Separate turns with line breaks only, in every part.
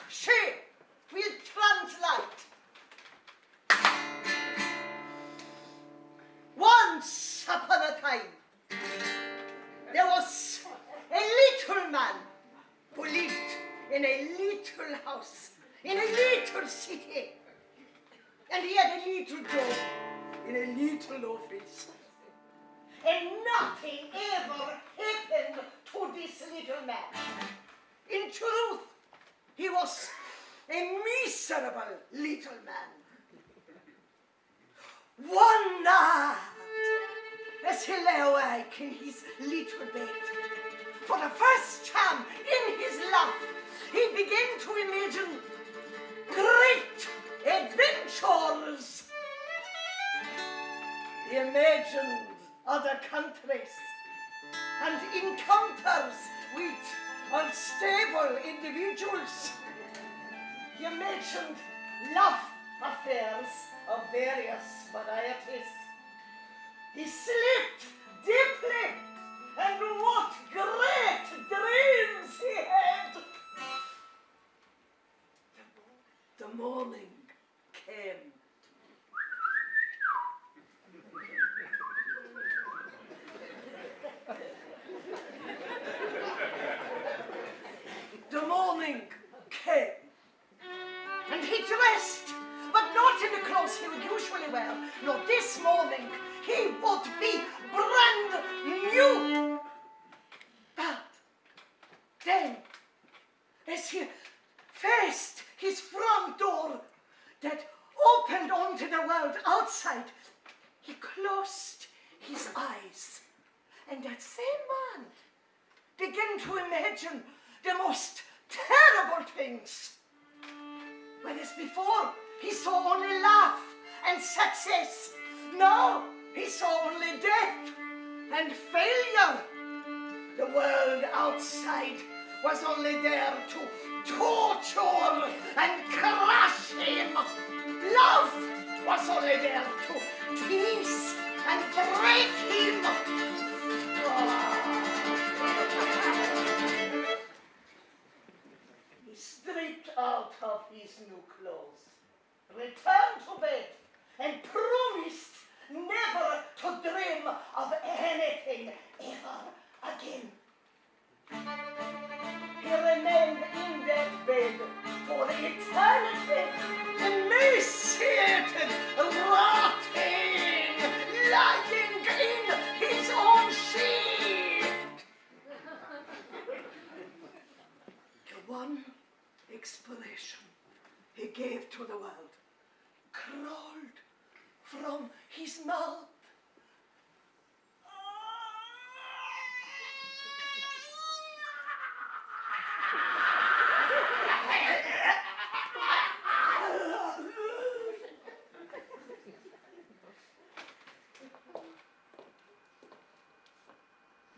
she will translate. Once upon a time, there was a little man who lived in a little house, in a little city. And he had a little job in a little office. And nothing ever happened to this little man. In truth, he was a miserable little man. One night, as he lay awake in his little bed, for the first time in his life, he began to imagine great adventures. He imagined other countries and encounters with unstable individuals. He imagined love affairs of various varieties. He slept deeply, and what great dreams he had! The morning came. The morning came, and he dressed, but not in the clothes he would usually wear. No, this morning he would be brand new. But then, as he faced his front door that opened onto the world outside, he closed his eyes, and that same man began to imagine the most terrible things. Whereas before, he saw only love and success. Now, he saw only death and failure. The world outside was only there to torture and crush him. Love was only there to tease and break him. He stripped out of his new clothes, returned to bed, and promised never to dream of anything ever again. He remained in that bed for eternity, emaciated, rotting, lying in his own sheet. The one expiration he gave to the world crawled from his mouth.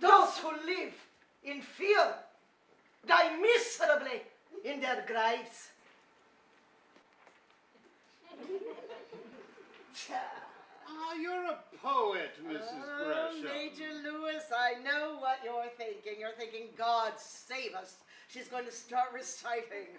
Those who live in fear die miserably in their graves.
You're a poet, Mrs. Gresham.
Major Lewis, I know what you're thinking. You're thinking, God save us. She's going to start reciting.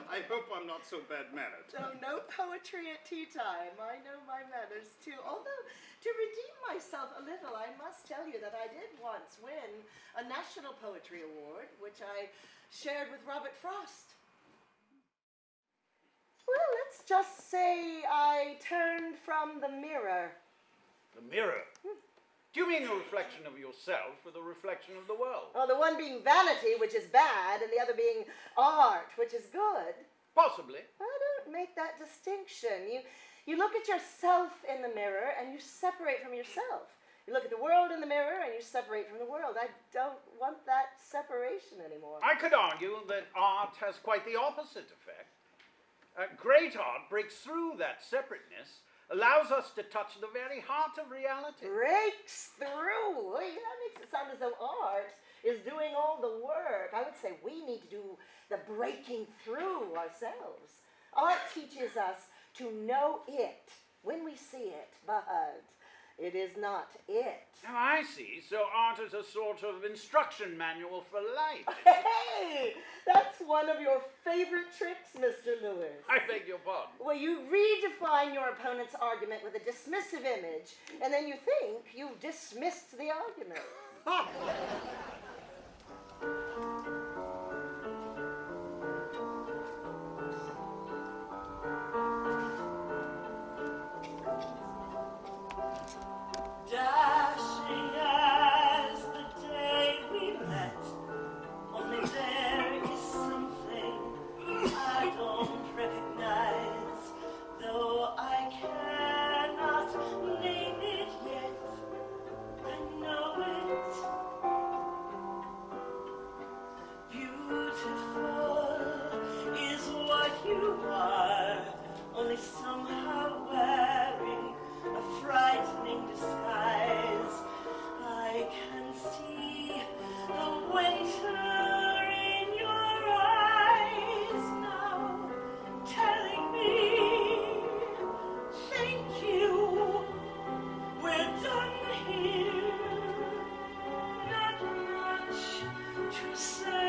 I hope I'm not so bad-mannered.
No poetry at tea time. I know my manners, too. Although, to redeem myself a little, I must tell you that I did once win a National Poetry Award, which I shared with Robert Frost. Well, let's just say I turned from the mirror.
The mirror? Do you mean the reflection of yourself or the reflection of the world?
Well, the one being vanity, which is bad, and the other being art, which is good.
Possibly.
I don't make that distinction. You look at yourself in the mirror and you separate from yourself. You look at the world in the mirror and you separate from the world. I don't want that separation anymore.
I could argue that art has quite the opposite effect. Great art breaks through that separateness, allows us to touch the very heart of reality.
Breaks through? Well, that makes it sound as though art is doing all the work. I would say we need to do the breaking through ourselves. Art teaches us to know it when we see it, but it is not it.
Now, I I see. So art is a sort of instruction manual for life.
Hey, that's one of your favorite tricks, Mr. Lewis.
I beg your pardon.
Well, you redefine your opponent's argument with a dismissive image, and then you think you've dismissed the argument.
Dashing as the day we met, only there is something I don't recognize, though I cannot name it yet. I know it. Beautiful is what you are, only somehow wearing a frightening disguise. I can see the winter in your eyes now, telling me, thank you, we're done here. Not much to say.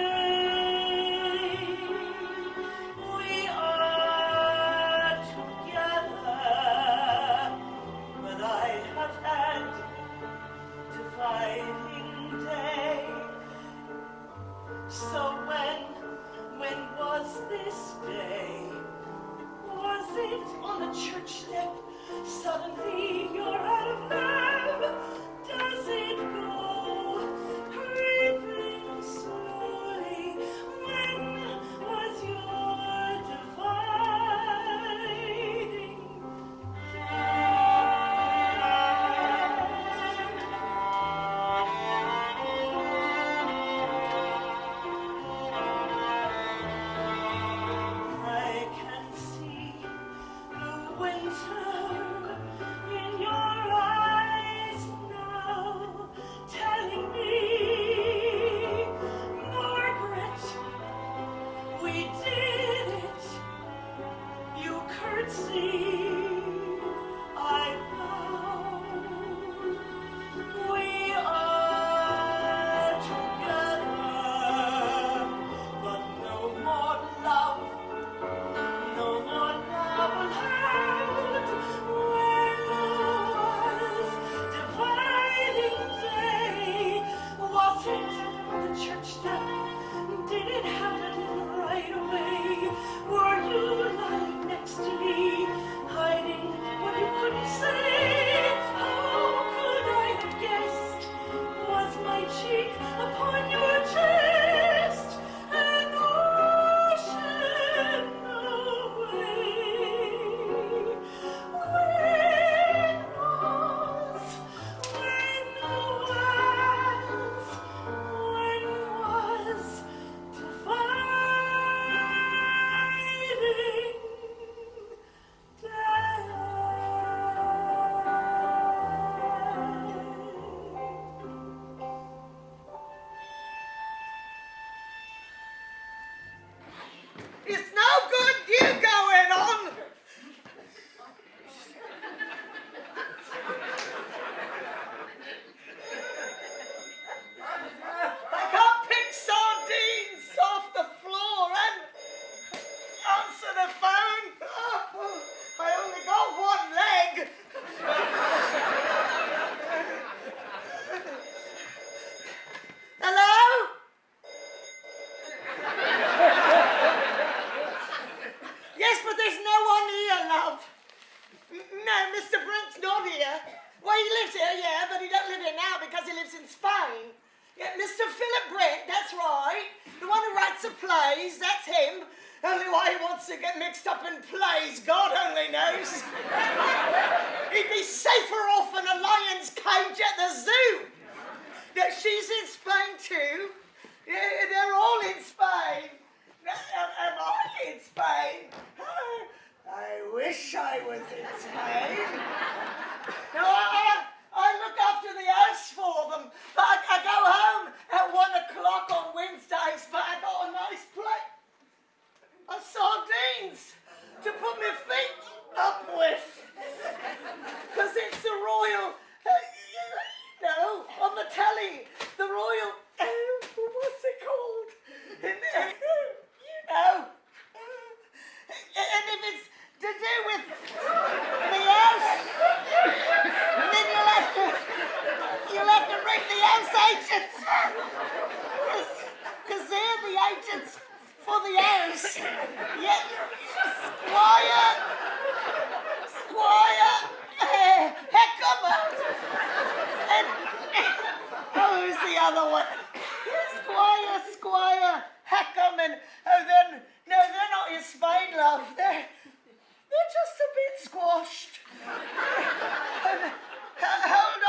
We are together, but I have had dividing day. So when was this day? Was it on the church step? Suddenly you're out of love. Does it go creeping slowly? When was your dividing I can see the winter in your eyes now, telling me, Margaret, we did it. You curtsied, I bow. We are together, but no more love. No more love allowed. When was dividing day? Was it on the church step? Did it happen right away? Were you lying next to me, hiding what you couldn't say? How could I have guessed? Was my cheek upon your chest? An ocean away. When was dividing
It's no good you going on. I can't pick sardines off the floor and answer the phone. Oh, I only got one leg. Hello? Yes, but there's no one here, love. No, Mr. Brent's not here. Well, he lives here, yeah, but he don't live here now because he lives in Spain. Yeah, Mr. Philip Brent, that's right. The one who writes the plays, that's him. Only why he wants to get mixed up in plays, God only knows. He'd be safer off in a lion's cage at the zoo. Now, she's in Spain too. Yeah, they're all in Spain. Am I in Spain? I wish I was in Spain. No, I look after the house for them. But I go home at 1 o'clock on Wednesdays, but I got a nice plate of sardines to put my feet up with. Because it's the royal, the telly, the royal, what's it called? You know. And if it's to do with the house, then you'll have to ring the house agents. Because they're the agents for the house. Yeah, Squire, Heckama. And who's the other one? Squire, Heckham, and no, they're not in Spain, love. They're just a bit squashed. Hold